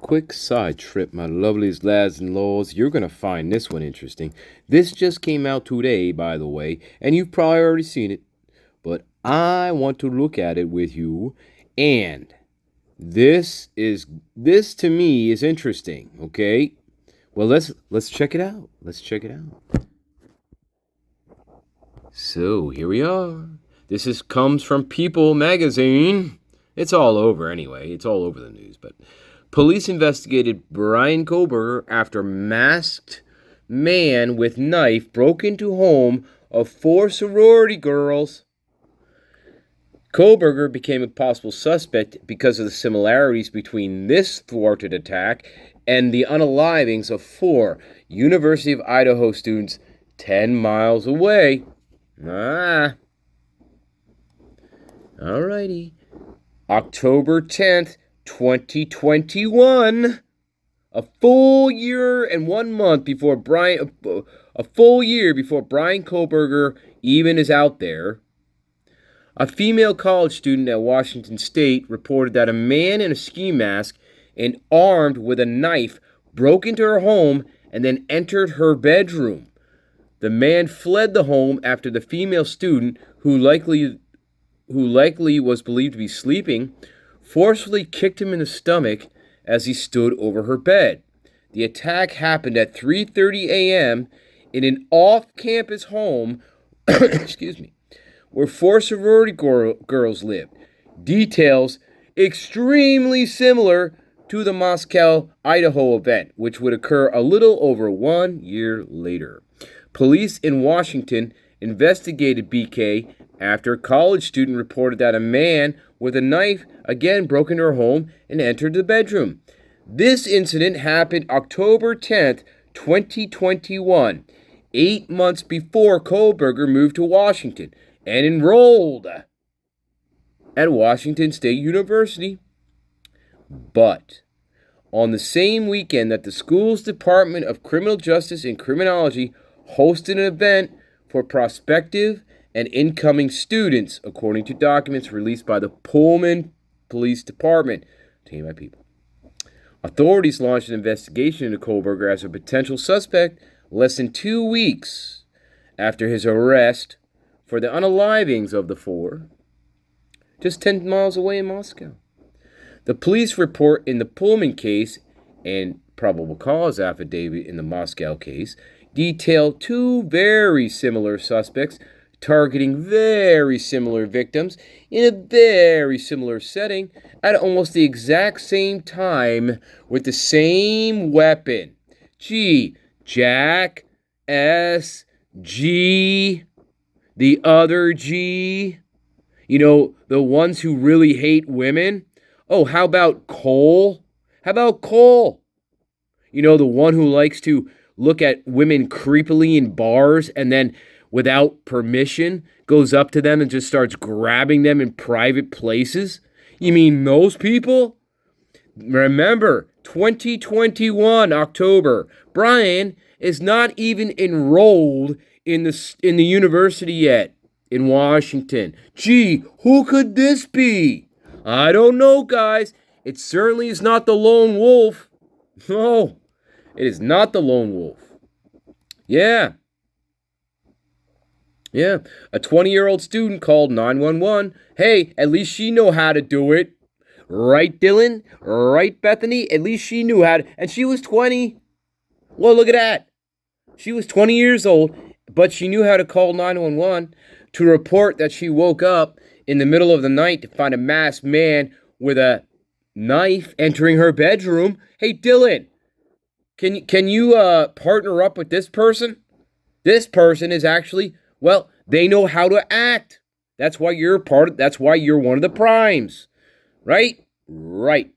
quick side trip, my loveliest lads and lords. You're going to find this one interesting. This just came out today, by the way, and you've probably already seen it. But I want to look at it with you, and this to me is interesting, okay? Well, let's check it out. Let's check it out. So, here we are. Comes from People magazine. It's all over anyway. It's all over the news, but police investigated Bryan Kohberger after masked man with knife broke into home of 4 sorority girls. Kohberger became a possible suspect because of the similarities between this thwarted attack and the unalivings of 4 University of Idaho students 10 miles away. Alrighty. October 10th, 2021. A full year and 1 month before Bryan Kohberger even is out there. A female college student at Washington State reported that a man in a ski mask and armed with a knife broke into her home and then entered her bedroom. The man fled the home after the female student, who likely was believed to be sleeping, forcefully kicked him in the stomach as he stood over her bed. The attack happened at 3:30 a.m. in an off-campus home where 4 sorority girls lived. Details extremely similar to the Moscow, Idaho event, which would occur a little over 1 year later. Police in Washington investigated BK after a college student reported that a man with a knife again broke into her home and entered the bedroom. This incident happened October 10th, 2021, 8 months before Kohberger moved to Washington and enrolled at Washington State University. But on the same weekend that the school's Department of Criminal Justice and Criminology hosted an event for prospective and incoming students, according to documents released by the Pullman Police Department. Tame my people. Authorities launched an investigation into Kohberger as a potential suspect less than 2 weeks after his arrest for the unalivings of the 4, just 10 miles away in Moscow. The police report in the Pullman case and probable cause affidavit in the Moscow case detail 2 very similar suspects targeting very similar victims in a very similar setting at almost the exact same time with the same weapon. Jack S. G. The other G. You know, the ones who really hate women. Oh, how about Cole? How about Cole? You know, the one who likes to look at women creepily in bars and then, without permission, goes up to them and just starts grabbing them in private places? You mean those people? Remember, 2021, October. Bryan is not even enrolled in the university yet in Washington. Gee, who could this be? I don't know, guys. It certainly is not the lone wolf. No, it is not the lone wolf. Yeah, a 20-year-old student called 911. Hey, at least she know how to do it. Right, Dylan? Right, Bethany? At least she knew how to. And she was 20. Well, look at that. She was 20 years old, but she knew how to call 911 to report that she woke up in the middle of the night to find a masked man with a knife entering her bedroom. Hey, Dylan, can you partner up with this person? This person is actually, well, they know how to act. That's why you're one of the primes. Right? Right.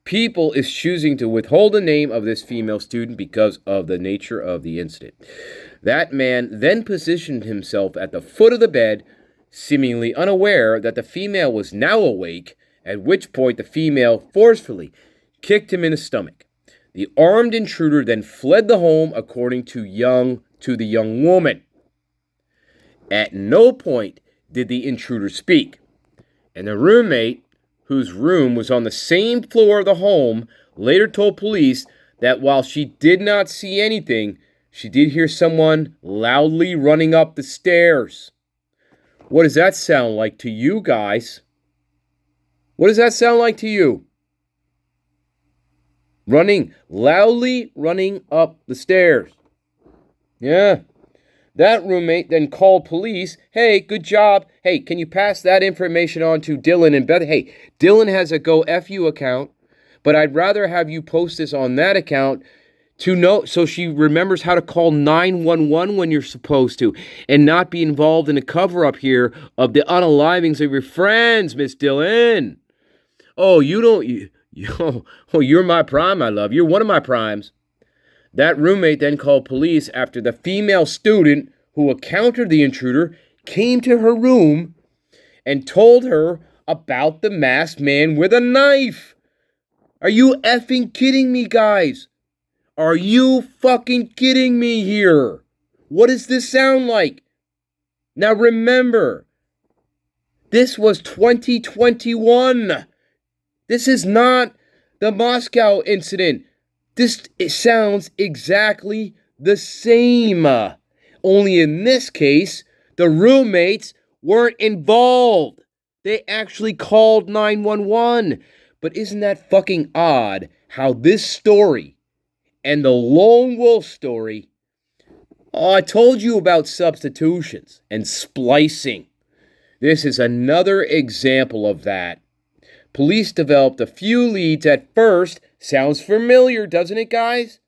People is choosing to withhold the name of this female student because of the nature of the incident. That man then positioned himself at the foot of the bed, seemingly unaware that the female was now awake, at which point the female forcefully kicked him in the stomach. The armed intruder then fled the home, according to the young woman. At no point did the intruder speak, and the roommate, whose room was on the same floor of the home, later told police that while she did not see anything, she did hear someone loudly running up the stairs. What does that sound like to you guys? What does that sound like to you? Loudly running up the stairs. Yeah. That roommate then called police. Hey, good job. Hey, can you pass that information on to Dylan and Beth? Hey, Dylan has a Go F You account, but I'd rather have you post this on that account to know, so she remembers how to call 911 when you're supposed to, and not be involved in a cover-up here of the unalivings of your friends, Miss Dylan. Oh, you're my prime, my love. You're one of my primes. That roommate then called police after the female student who encountered the intruder came to her room and told her about the masked man with a knife. Are you effing kidding me, guys? Are you fucking kidding me here? What does this sound like? Now remember, this was 2021. This is not the Moscow incident. It sounds exactly the same. Only in this case, the roommates weren't involved. They actually called 911. But isn't that fucking odd how this story and the lone wolf story, I told you about substitutions and splicing. This is another example of that. Police developed a few leads at first. Sounds familiar, doesn't it, guys?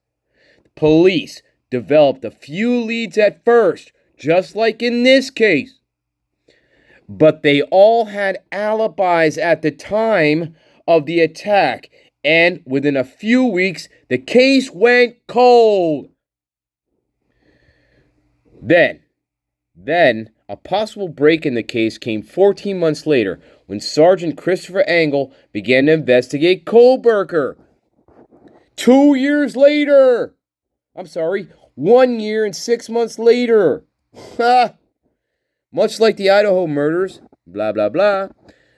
Police developed a few leads at first, just like in this case. But they all had alibis at the time of the attack, and within a few weeks, the case went cold. Then, a possible break in the case came 14 months later when Sergeant Christopher Engel began to investigate Kohberger. 2 years later! 1 year and 6 months later. Much like the Idaho murders, blah, blah, blah,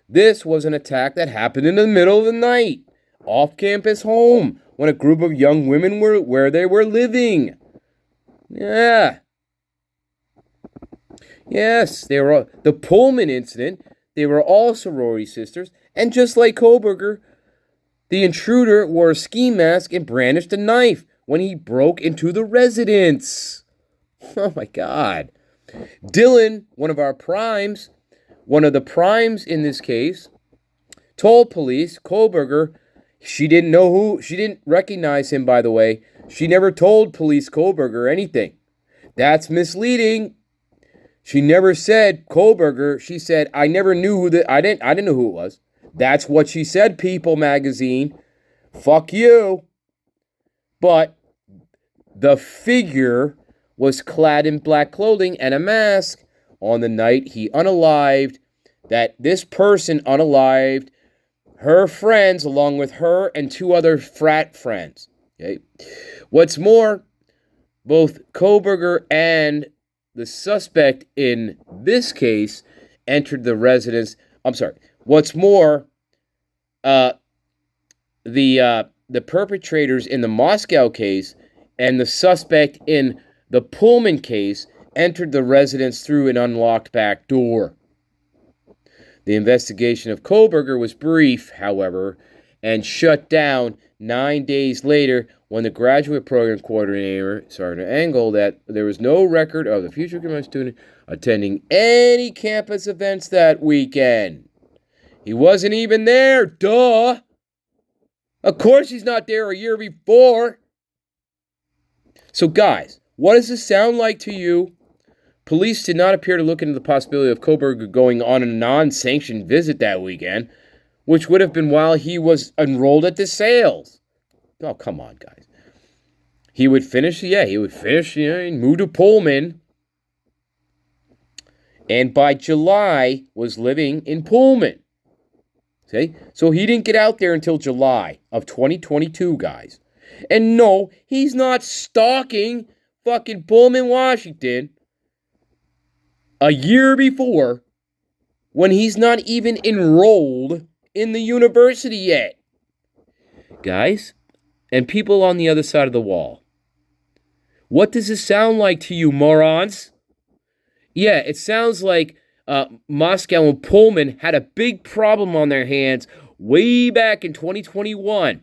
this was an attack that happened in the middle of the night, off-campus home, when a group of young women were where they were living. Yeah. Yes, they were all, the Pullman incident, they were all sorority sisters, and just like Kohberger, the intruder wore a ski mask and brandished a knife when he broke into the residence. Oh my God. Dylan, one of the primes in this case, told police Kohberger, she didn't recognize him, by the way. She never told police Kohberger anything. That's misleading. She never said Kohberger. She said, I never knew I didn't know who it was. That's what she said, People magazine. Fuck you. But the figure was clad in black clothing and a mask on the night he unalived. That this person unalived her friends along with her and 2 other frat friends. Okay. What's more, both Kohberger and the suspect in this case entered the residence. What's more, the perpetrators in the Moscow case and the suspect in the Pullman case entered the residence through an unlocked back door. The investigation of Kohberger was brief, however, and shut down 9 days later when the graduate program coordinator, Sergeant Engel, that there was no record of the future criminal student attending any campus events that weekend. He wasn't even there, duh! Of course he's not there a year before. So guys, what does this sound like to you? Police did not appear to look into the possibility of Kohberger going on a non-sanctioned visit that weekend, which would have been while he was enrolled at the sales. Oh, come on, guys. He would finish, and move to Pullman. And by July, was living in Pullman. Okay? So he didn't get out there until July of 2022, guys. And no, he's not stalking fucking Pullman, Washington a year before when he's not even enrolled in the university yet. Guys, and people on the other side of the wall. What does this sound like to you, morons? Yeah, it sounds like Moscow and Pullman had a big problem on their hands way back in 2021.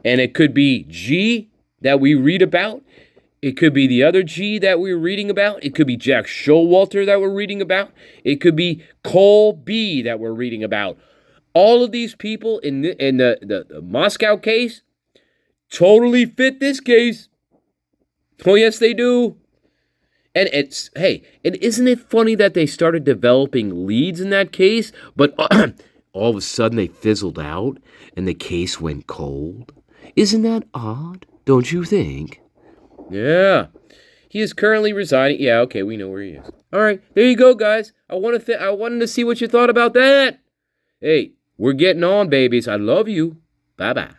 And it could be G that we read about. It could be the other G that we're reading about. It could be Jack Showalter that we're reading about. It could be Cole B that we're reading about. All of these people in the Moscow case totally fit this case. Oh, yes, they do. And and isn't it funny that they started developing leads in that case, but all of a sudden they fizzled out and the case went cold? Isn't that odd? Don't you think? Yeah. He is currently residing. Yeah, okay, we know where he is. All right, there you go, guys. I wanted to see what you thought about that. Hey, we're getting on, babies. I love you. Bye-bye.